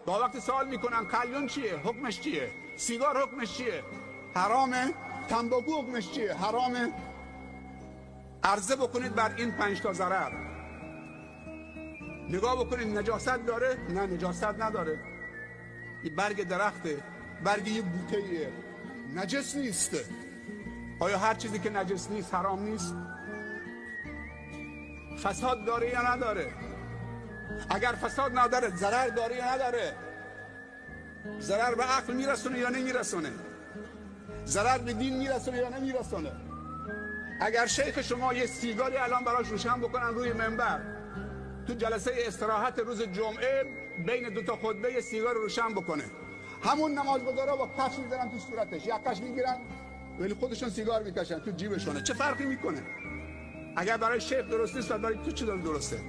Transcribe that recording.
با وقتی سوال میکنن کلیون چیه؟ حکمش چیه؟ سیگار حکمش چیه؟ حرامه؟ تنباکو حکمش چیه؟ حرامه؟ عرضه بکنید بر این 5 تا ضرر. نگاه بکنید نجاست داره؟ نه نجاست نداره. این برگ درخته، برگ یه بوته‌ایه، نجس نیست. آیا هر چیزی که نجس نیست حرام نیست؟ فساد داره یا نداره؟ اگر فساد نداره ضرر داره یا نداره؟ ضرر به عقل میرسونه یا نمیرسونه؟ ضرر به دین میرسونه یا نمیرسونه؟ اگر شیخ شما یه سیگاری الان براش روشن بکنن روی منبر، تو جلسه استراحت روز جمعه بین 2 تا خطبه یه سیگار روشن بکنه، همون نمازگزارا با کفش میذارن تو صورتش، یقش میگیرن ولی خودشون سیگار میکشن تو جیبشونه، چه فرقی میکنه؟ اگر برای شیخ درست نیست برای تو چی درسته؟